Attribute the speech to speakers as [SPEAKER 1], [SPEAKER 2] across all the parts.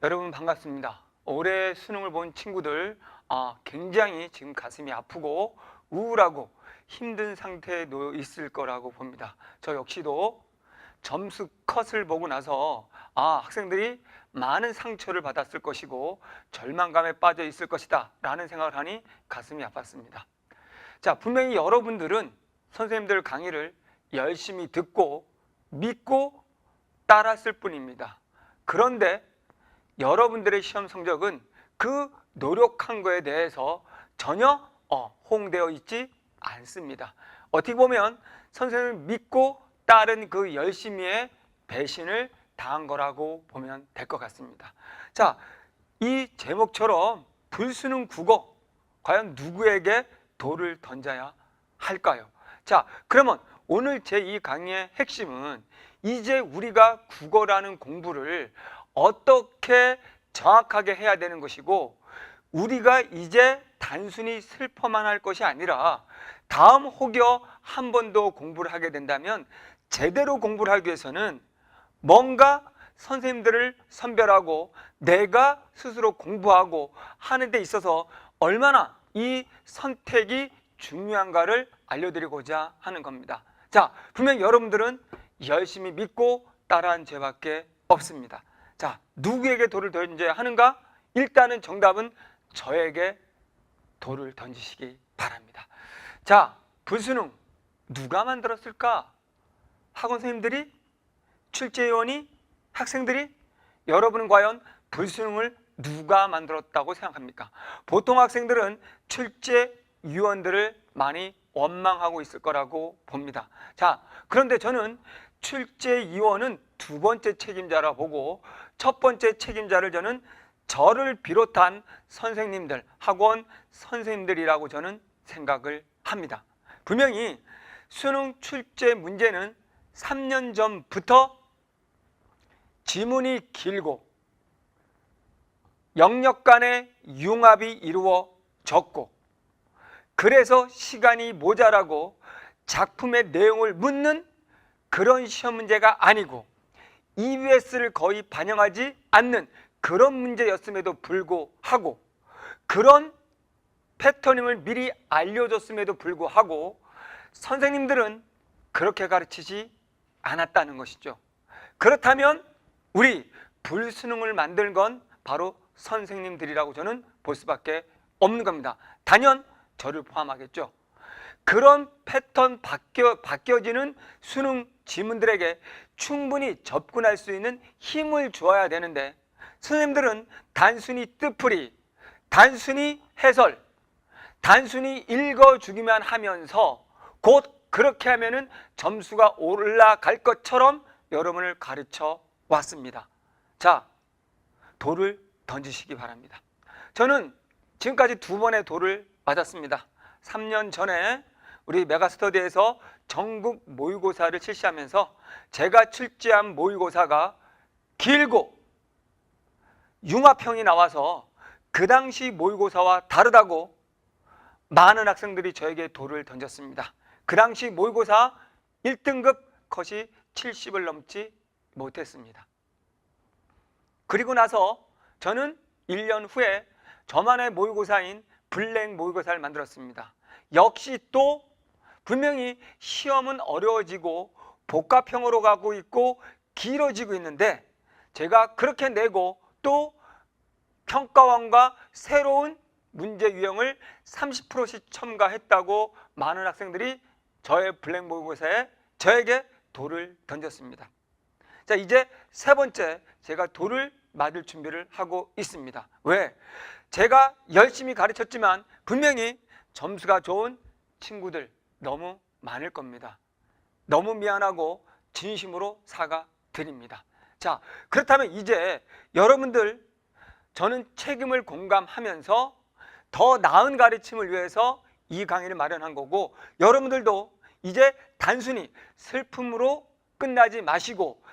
[SPEAKER 1] 여러분 반갑습니다. 올해 수능을 본 친구들 굉장히 지금 가슴이 아프고 우울하고 힘든 상태에 놓여 있을 거라고 봅니다. 저 역시도 점수 컷을 보고 나서 학생들이 많은 상처를 받았을 것이고 절망감에 빠져 있을 것이다 라는 생각을 하니 가슴이 아팠습니다. 자, 분명히 여러분들은 선생님들 강의를 열심히 듣고 믿고 따랐을 뿐입니다. 그런데 여러분들의 시험 성적은 그 노력한 거에 대해서 전혀 호응되어 있지 않습니다. 어떻게 보면 선생님을 믿고 따른 그 열심히의 배신을 당한 거라고 보면 될 것 같습니다. 자, 이 제목처럼 불수능 국어, 과연 누구에게 돌을 던져야 할까요? 자, 그러면 오늘 제 이 강의의 핵심은 이제 우리가 국어라는 공부를 어떻게 정확하게 해야 되는 것이고, 우리가 이제 단순히 슬퍼만 할 것이 아니라 다음 혹여 한 번 더 공부를 하게 된다면 제대로 공부를 하기 위해서는 뭔가 선생님들을 선별하고 내가 스스로 공부하고 하는 데 있어서 얼마나 이 선택이 중요한가를 알려드리고자 하는 겁니다. 자, 분명히 여러분들은 열심히 믿고 따라한 죄밖에 없습니다. 자, 누구에게 돌을 던져야 하는가? 일단은 정답은 저에게 돌을 던지시기 바랍니다. 자, 불수능 누가 만들었을까? 학원 선생님들이? 출제위원이? 학생들이? 여러분은 과연 불수능을 누가 만들었다고 생각합니까? 보통 학생들은 출제위원들을 많이 원망하고 있을 거라고 봅니다. 자, 그런데 저는 출제위원은 두 번째 책임자라 보고 첫 번째 책임자를 저는 저를 비롯한 선생님들, 학원 선생님들이라고 저는 생각을 합니다. 분명히 수능 출제 문제는 3년 전부터 지문이 길고 영역 간의 융합이 이루어졌고, 그래서 시간이 모자라고 작품의 내용을 묻는 그런 시험 문제가 아니고 EBS를 거의 반영하지 않는 그런 문제였음에도 불구하고, 그런 패턴임을 미리 알려줬음에도 불구하고 선생님들은 그렇게 가르치지 않았다는 것이죠. 그렇다면 우리 불수능을 만든 건 바로 선생님들이라고 저는 볼 수밖에 없는 겁니다. 단연 저를 포함하겠죠. 그런 패턴 바뀌어지는 수능 지문들에게 충분히 접근할 수 있는 힘을 주어야 되는데, 선생님들은 단순히 뜻풀이, 단순히 해설, 단순히 읽어주기만 하면서 곧 그렇게 하면은 점수가 올라갈 것처럼 여러분을 가르쳐 왔습니다. 자, 돌을 던지시기 바랍니다. 저는 지금까지 두 번의 돌을 맞았습니다. 3년 전에 우리 메가스터디에서 전국 모의고사를 실시하면서 제가 출제한 모의고사가 길고 융합형이 나와서 그 당시 모의고사와 다르다고 많은 학생들이 저에게 돌을 던졌습니다. 그 당시 모의고사 1등급 컷이 70을 넘지 못했습니다. 그리고 나서 저는 1년 후에 저만의 모의고사인 블랙 모의고사를 만들었습니다. 역시 또 분명히 시험은 어려워지고 복합형으로 가고 있고 길어지고 있는데, 제가 그렇게 내고 또 평가원과 새로운 문제 유형을 30%씩 첨가했다고 많은 학생들이 저의 블랙 모의고사에 저에게 돌을 던졌습니다. 자, 이제 세 번째 제가 돌을 맞을 준비를 하고 있습니다. 왜? 제가 열심히 가르쳤지만 분명히 점수가 좋은 친구들 너무 많을 겁니다. 너무 미안하고 진심으로 사과드립니다. 자, 그렇다면 이제 여러분들, 저는 책임을 공감하면서 더 나은 가르침을 위해서 이 강의를 마련한 거고, 여러분들도 이제 단순히 슬픔으로 끝나지 마시고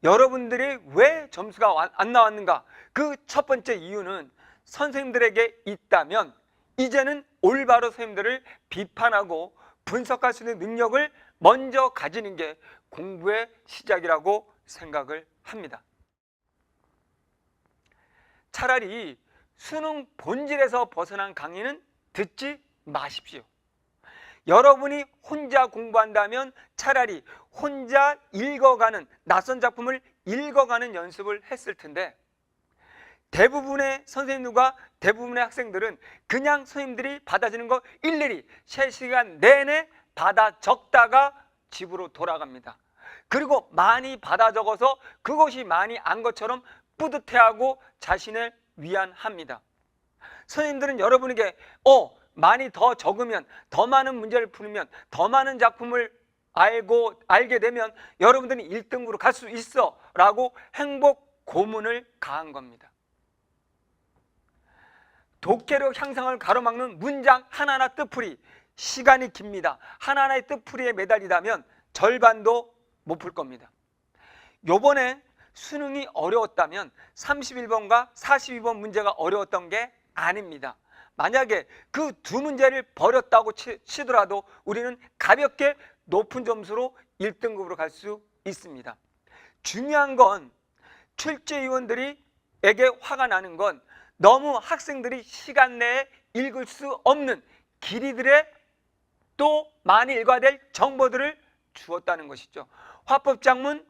[SPEAKER 1] 여러분들이 왜 점수가 안 나왔는가, 그 첫 번째 이유는 선생님들에게 있다면 이제는 올바로 선생님들을 비판하고 분석할 수 있는 능력을 먼저 가지는 게 공부의 시작이라고 생각을 합니다. 차라리 수능 본질에서 벗어난 강의는 듣지 마십시오. 여러분이 혼자 공부한다면 차라리 혼자 읽어가는, 낯선 작품을 읽어가는 연습을 했을 텐데, 대부분의 선생님들과 대부분의 학생들은 그냥 선생님들이 받아주는 거 일일이 3시간 내내 받아 적다가 집으로 돌아갑니다. 그리고 많이 받아 적어서 그것이 많이 안 것처럼 뿌듯해하고 자신을 위안합니다. 선생님들은 여러분에게 많이 더 적으면, 더 많은 문제를 풀면, 더 많은 작품을 알게 되면 여러분들이 1등으로 갈 수 있어 라고 행복 고문을 가한 겁니다. 독해력 향상을 가로막는 문장 하나하나 뜻풀이, 시간이 깁니다. 하나하나의 뜻풀이에 매달리다면 절반도 못 풀 겁니다. 요번에 수능이 어려웠다면 31번과 42번 문제가 어려웠던 게 아닙니다. 만약에 그 두 문제를 버렸다고 치더라도 우리는 가볍게 높은 점수로 1등급으로 갈 수 있습니다. 중요한 건 출제위원들에게 화가 나는 건 너무 학생들이 시간 내에 읽을 수 없는 길이들의 또 많이 읽어야 될 정보들을 주었다는 것이죠. 화법작문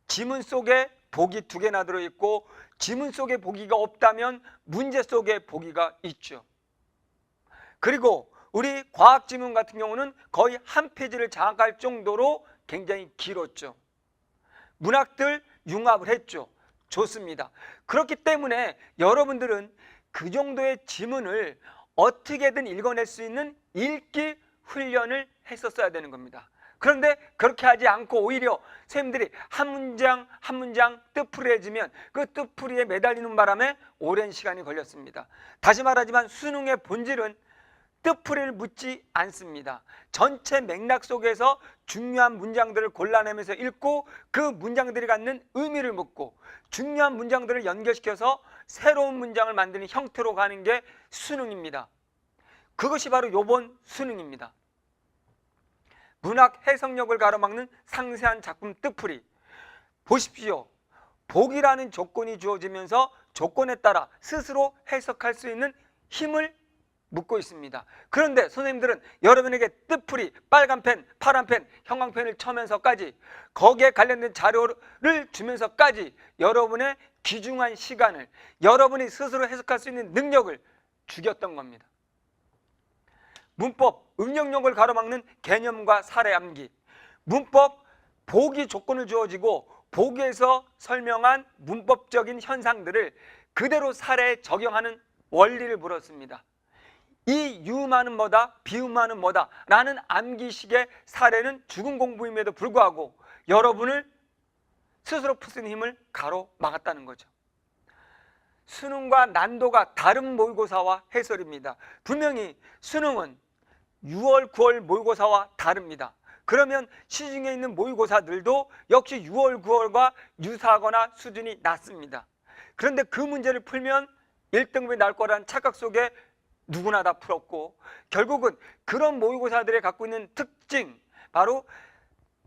[SPEAKER 1] 지문 속에 보기 2개나 들어있고, 지문 속에 보기가 없다면 문제 속에 보기가 있죠. 그리고 우리 과학지문 같은 경우는 거의 한 페이지를 장악할 정도로 굉장히 길었죠. 문학들 융합을 했죠. 좋습니다. 그렇기 때문에 여러분들은 그 정도의 지문을 어떻게든 읽어낼 수 있는 읽기 훈련을 했었어야 되는 겁니다. 그런데 그렇게 하지 않고 오히려 선생님들이 한 문장 한 문장 뜻풀이 해주면 그 뜻풀이에 매달리는 바람에 오랜 시간이 걸렸습니다. 다시 말하지만 수능의 본질은 뜻풀이를 묻지 않습니다. 전체 맥락 속에서 중요한 문장들을 골라내면서 읽고 그 문장들이 갖는 의미를 묻고 중요한 문장들을 연결시켜서 새로운 문장을 만드는 형태로 가는 게 수능입니다. 그것이 바로 요번 수능입니다. 문학 해석력을 가로막는 상세한 작품 뜻풀이. 보십시오. 복이라는 조건이 주어지면서 조건에 따라 스스로 해석할 수 있는 힘을 묻고 있습니다. 그런데 선생님들은 여러분에게 뜻풀이, 빨간 펜, 파란 펜, 형광펜을 쳐면서까지 거기에 관련된 자료를 주면서까지 여러분의 귀중한 시간을, 여러분이 스스로 해석할 수 있는 능력을 죽였던 겁니다. 문법, 응용력을 가로막는 개념과 사례 암기. 문법, 보기 조건을 주어지고 보기에서 설명한 문법적인 현상들을 그대로 사례에 적용하는 원리를 물었습니다. 이 유만은 뭐다, 비유만은 뭐다 라는 암기식의 사례는 죽은 공부임에도 불구하고 여러분을 스스로 풀 수 있는 힘을 가로막았다는 거죠. 수능과 난도가 다른 모의고사와 해설입니다. 분명히 수능은 6월, 9월 모의고사와 다릅니다. 그러면 시중에 있는 모의고사들도 역시 6월, 9월과 유사하거나 수준이 낮습니다. 그런데 그 문제를 풀면 1등급이 나올 거라는 착각 속에 누구나 다 풀었고, 결국은 그런 모의고사들이 갖고 있는 특징, 바로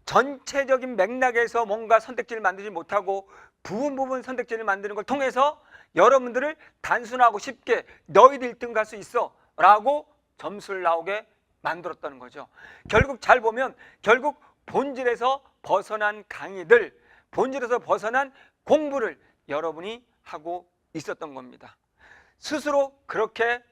[SPEAKER 1] 전체적인 맥락에서 뭔가 선택지를 만들지 못하고 부분 선택지를 만드는 걸 통해서 여러분들을 단순하고 쉽게 너희들 1등 갈 수 있어 라고 점수를 나오게 만들었다는 거죠. 결국 잘 보면 결국 본질에서 벗어난 강의들, 본질에서 벗어난 공부를 여러분이 하고 있었던 겁니다. 스스로 그렇게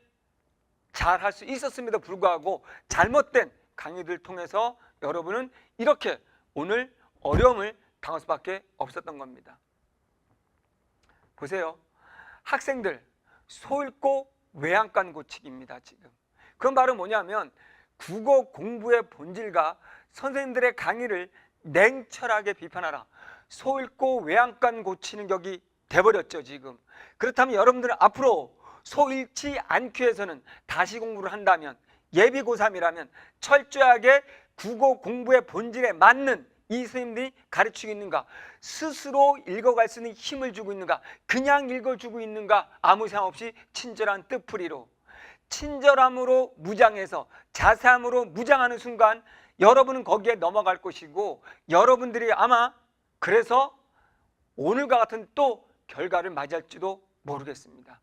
[SPEAKER 1] 잘 할 수 있었음에도 불구하고 잘못된 강의들을 통해서 여러분은 이렇게 오늘 어려움을 당할 수밖에 없었던 겁니다. 보세요. 학생들 소읽고 외양간 고치기입니다. 지금 그건 바로 뭐냐면 국어 공부의 본질과 선생님들의 강의를 냉철하게 비판하라, 소읽고 외양간 고치는 격이 돼버렸죠. 지금 그렇다면 여러분들은 앞으로 소 잃지 않기 위해서는 다시 공부를 한다면, 예비 고3이라면 철저하게 국어 공부의 본질에 맞는 이 선생님들이 가르치고 있는가, 스스로 읽어갈 수 있는 힘을 주고 있는가, 그냥 읽어주고 있는가, 아무 생각 없이 친절한 뜻풀이로, 친절함으로 무장해서 자세함으로 무장하는 순간 여러분은 거기에 넘어갈 것이고, 여러분들이 아마 그래서 오늘과 같은 또 결과를 맞이할지도 모르겠습니다.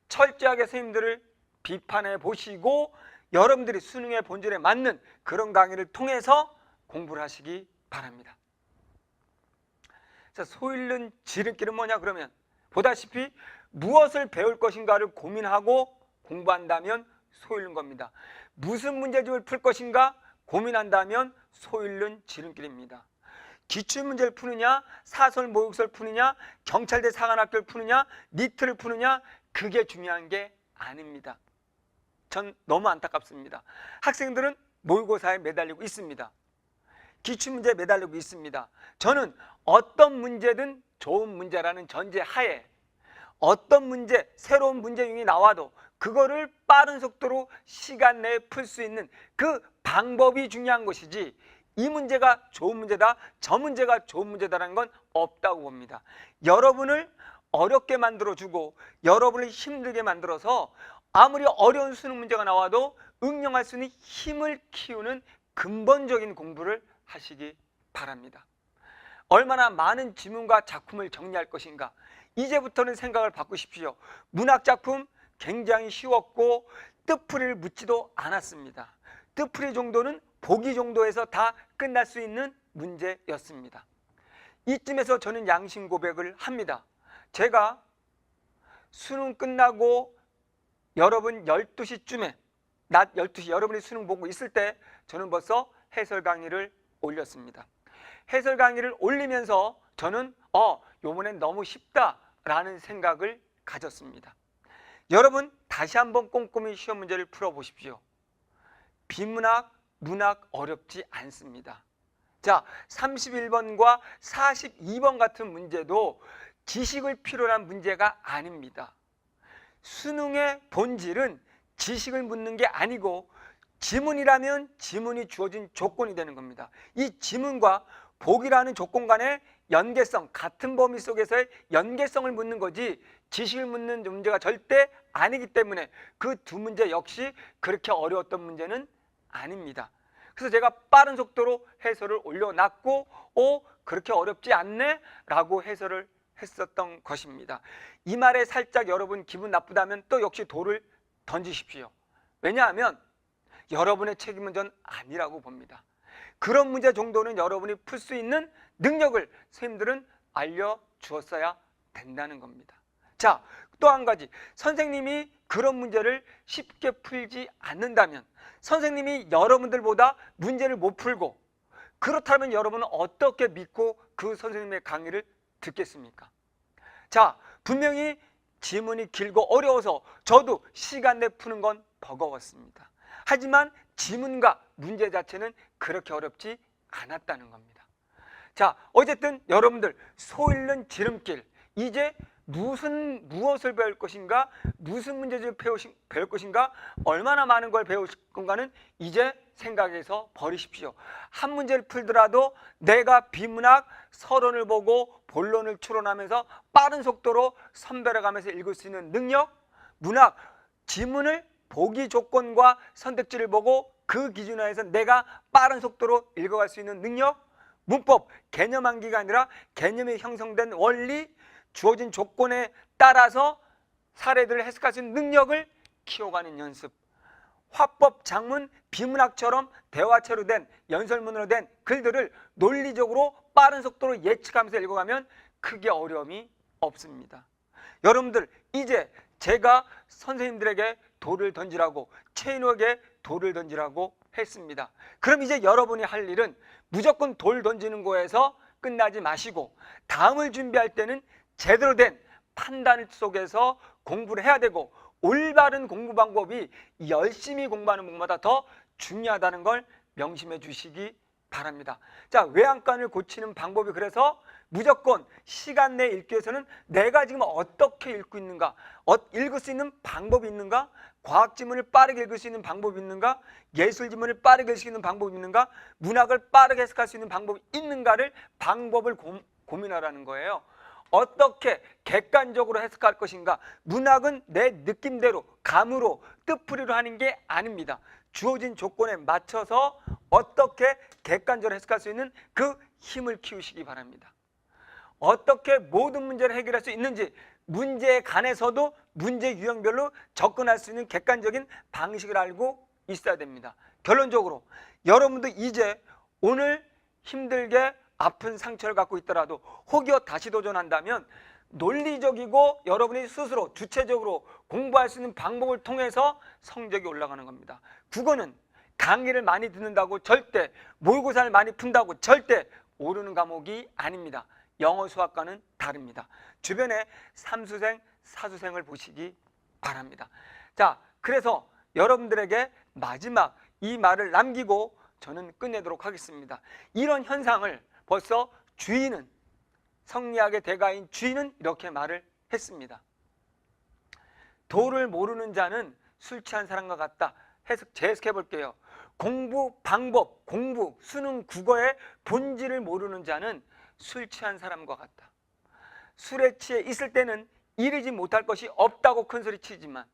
[SPEAKER 1] 철저하게 선생님들을 비판해 보시고 여러분들이 수능의 본질에 맞는 그런 강의를 통해서 공부를 하시기 바랍니다. 자, 소 잃는 지름길은 뭐냐 그러면 보다시피 무엇을 배울 것인가를 고민하고 공부한다면 소 잃는 겁니다. 무슨 문제집을 풀 것인가 고민한다면 소 잃는 지름길입니다. 기출문제를 푸느냐, 사설 모의고사를 푸느냐, 경찰대 사관학교를 푸느냐, 니트를 푸느냐, 그게 중요한 게 아닙니다. 전 너무 안타깝습니다. 학생들은 모의고사에 매달리고 있습니다. 기출문제에 매달리고 있습니다. 저는 어떤 문제든 좋은 문제라는 전제하에 어떤 문제, 새로운 문제용이 나와도 그거를 빠른 속도로 시간 내에 풀 수 있는 그 방법이 중요한 것이지 이 문제가 좋은 문제다, 저 문제가 좋은 문제다라는 건 없다고 봅니다. 여러분을 어렵게 만들어주고 여러분을 힘들게 만들어서 아무리 어려운 수능 문제가 나와도 응용할 수 있는 힘을 키우는 근본적인 공부를 하시기 바랍니다. 얼마나 많은 지문과 작품을 정리할 것인가 이제부터는 생각을 바꾸십시오. 문학작품 굉장히 쉬웠고 뜻풀이를 묻지도 않았습니다. 뜻풀이 정도는 보기 정도에서 다 끝날 수 있는 문제였습니다. 이쯤에서 저는 양심 고백을 합니다. 제가 수능 끝나고 여러분 12시쯤에 낮 12시 여러분이 수능 보고 있을 때 저는 벌써 해설 강의를 올렸습니다. 해설 강의를 올리면서 저는 요번엔 너무 쉽다라는 생각을 가졌습니다. 여러분 다시 한번 꼼꼼히 시험 문제를 풀어보십시오. 비문학, 문학 어렵지 않습니다. 자, 31번과 42번 같은 문제도 지식을 필요로 한 문제가 아닙니다. 수능의 본질은 지식을 묻는 게 아니고 지문이라면 지문이 주어진 조건이 되는 겁니다. 이 지문과 복이라는 조건 간의 연계성, 같은 범위 속에서의 연계성을 묻는 거지 지식을 묻는 문제가 절대 아니기 때문에 그 두 문제 역시 그렇게 어려웠던 문제는 아닙니다. 그래서 제가 빠른 속도로 해설을 올려놨고 그렇게 어렵지 않네? 라고 해설을 했었던 것입니다. 이 말에 살짝 여러분 기분 나쁘다면 또 역시 돌을 던지십시오. 왜냐하면 여러분의 책임은 전 아니라고 봅니다. 그런 문제 정도는 여러분이 풀 수 있는 능력을 선생님들은 알려주었어야 된다는 겁니다. 자, 또 한 가지 선생님이 그런 문제를 쉽게 풀지 않는다면 선생님이 여러분들보다 문제를 못 풀고 그렇다면 여러분은 어떻게 믿고 그 선생님의 강의를 듣겠습니까? 자, 분명히 지문이 길고 어려워서 저도 시간 내 푸는 건 버거웠습니다. 하지만 지문과 문제 자체는 그렇게 어렵지 않았다는 겁니다. 자, 어쨌든 여러분들 소 잃는 지름길 이제 무엇을 배울 것인가, 무슨 문제를 배울 것인가, 얼마나 많은 걸 배울 건가는 이제 생각해서 버리십시오. 한 문제를 풀더라도 내가 비문학 서론을 보고 본론을 추론하면서 빠른 속도로 선별해가면서 읽을 수 있는 능력, 문학 지문을 보기 조건과 선택지를 보고 그 기준 하에서 내가 빠른 속도로 읽어갈 수 있는 능력, 문법 개념 암기가 아니라 개념이 형성된 원리, 주어진 조건에 따라서 사례들을 해석할 수 있는 능력을 키워가는 연습, 화법, 장문, 비문학처럼 대화체로 된 연설문으로 된 글들을 논리적으로 빠른 속도로 예측하면서 읽어가면 크게 어려움이 없습니다. 여러분들 이제 제가 선생님들에게 돌을 던지라고 최인호에게 돌을 던지라고 했습니다. 그럼 이제 여러분이 할 일은 무조건 돌 던지는 거에서 끝나지 마시고 다음을 준비할 때는 제대로 된 판단 속에서 공부를 해야 되고 올바른 공부 방법이 열심히 공부하는 분보다 더 중요하다는 걸 명심해 주시기 바랍니다. 자, 외양간을 고치는 방법이 그래서 무조건 시간 내에 읽기 위해서는 내가 지금 어떻게 읽고 있는가, 읽을 수 있는 방법이 있는가, 과학 지문을 빠르게 읽을 수 있는 방법이 있는가, 예술 지문을 빠르게 읽을 수 있는 방법이 있는가, 문학을 빠르게 해석할 수 있는 방법이 있는가를 방법을 고민하라는 거예요. 어떻게 객관적으로 해석할 것인가. 문학은 내 느낌대로 감으로 뜻풀이로 하는 게 아닙니다. 주어진 조건에 맞춰서 어떻게 객관적으로 해석할 수 있는 그 힘을 키우시기 바랍니다. 어떻게 모든 문제를 해결할 수 있는지, 문제에 관해서도 문제 유형별로 접근할 수 있는 객관적인 방식을 알고 있어야 됩니다. 결론적으로 여러분도 이제 오늘 힘들게 아픈 상처를 갖고 있더라도 혹여 다시 도전한다면 논리적이고 여러분이 스스로 주체적으로 공부할 수 있는 방법을 통해서 성적이 올라가는 겁니다. 국어는 강의를 많이 듣는다고 절대, 모의고사를 많이 푼다고 절대 오르는 과목이 아닙니다. 영어, 수학과는 다릅니다. 주변에 삼수생, 사수생을 보시기 바랍니다. 자, 그래서 여러분들에게 마지막 이 말을 남기고 저는 끝내도록 하겠습니다. 이런 현상을 벌써 주인은, 성리학의 대가인 주인은 이렇게 말을 했습니다. 도를 모르는 자는 술 취한 사람과 같다. 재해석해 볼게요. 공부 방법, 공부, 수능, 국어의 본질을 모르는 자는 술 취한 사람과 같다. 술에 취해 있을 때는 이르지 못할 것이 없다고 큰소리 치지만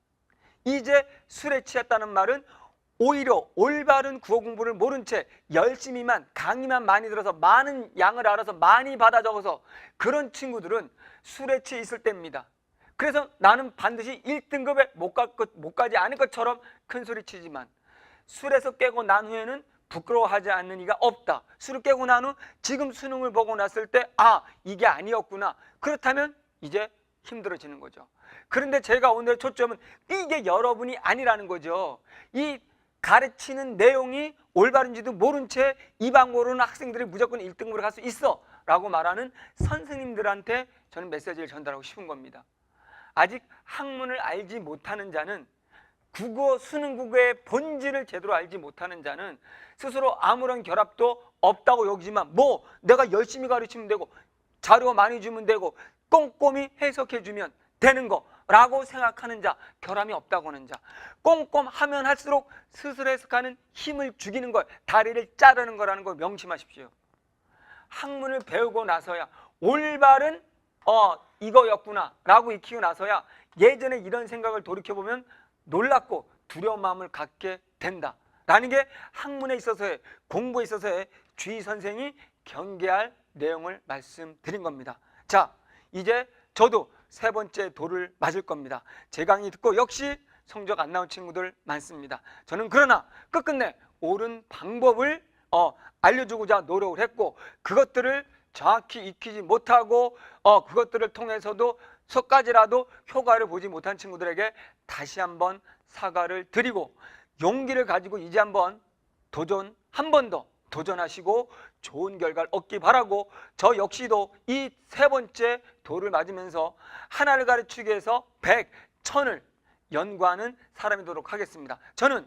[SPEAKER 1] 이제 술에 취했다는 말은 오히려 올바른 국어 공부를 모른 채 열심히만, 강의만 많이 들어서 많은 양을 알아서 많이 받아 적어서 그런 친구들은 술에 취해 있을 때입니다. 그래서 나는 반드시 1등급에 못 가지 않을 것처럼 큰소리 치지만 술에서 깨고 난 후에는 부끄러워하지 않는 이가 없다. 술을 깨고 난 후 지금 수능을 보고 났을 때 이게 아니었구나. 그렇다면 이제 힘들어지는 거죠. 그런데 제가 오늘 초점은 이게 여러분이 아니라는 거죠. 이 가르치는 내용이 올바른지도 모른 채 이방 모르는 학생들이 무조건 1등급으로 갈 수 있어 라고 말하는 선생님들한테 저는 메시지를 전달하고 싶은 겁니다. 아직 학문을 알지 못하는 자는, 국어, 수능 국어의 본질을 제대로 알지 못하는 자는 스스로 아무런 결합도 없다고 여기지만 내가 열심히 가르치면 되고 자료 많이 주면 되고 꼼꼼히 해석해 주면 되는 거라고 생각하는 자, 결함이 없다고 하는 자, 꼼꼼하면 할수록 스스로 해석하는 힘을 죽이는 걸, 다리를 자르는 거라는 걸 명심하십시오. 학문을 배우고 나서야 올바른 이거였구나 라고 익히고 나서야 예전에 이런 생각을 돌이켜보면 놀랍고 두려운 마음을 갖게 된다 라는 게 학문에 있어서의, 공부에 있어서의 주의 선생이 경계할 내용을 말씀드린 겁니다. 자, 이제 저도 세 번째 돌을 맞을 겁니다. 제 강의 듣고 역시 성적 안 나온 친구들 많습니다. 저는 그러나 끝끝내 옳은 방법을 알려주고자 노력을 했고, 그것들을 정확히 익히지 못하고 그것들을 통해서도 속까지라도 효과를 보지 못한 친구들에게 다시 한번 사과를 드리고, 용기를 가지고 이제 한번 한 번 더 도전하시고 좋은 결과를 얻기 바라고, 저 역시도 이 세 번째 돌을 맞으면서 하나를 가르치기 위해서 100, 1000을 연구하는 사람이 되도록 하겠습니다. 저는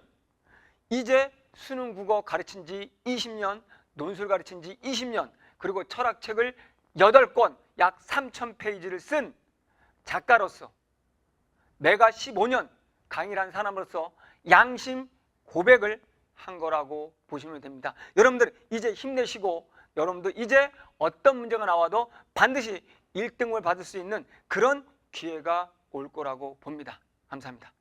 [SPEAKER 1] 이제 수능 국어 가르친 지 20년, 논술 가르친 지 20년, 그리고 철학책을 8권, 약 3000페이지를 쓴 작가로서, 내가 15년 강의를 한 사람으로서 양심 고백을 한 거라고 보시면 됩니다. 여러분들 이제 힘내시고, 여러분들 이제 어떤 문제가 나와도 반드시 1등을 받을 수 있는 그런 기회가 올 거라고 봅니다. 감사합니다.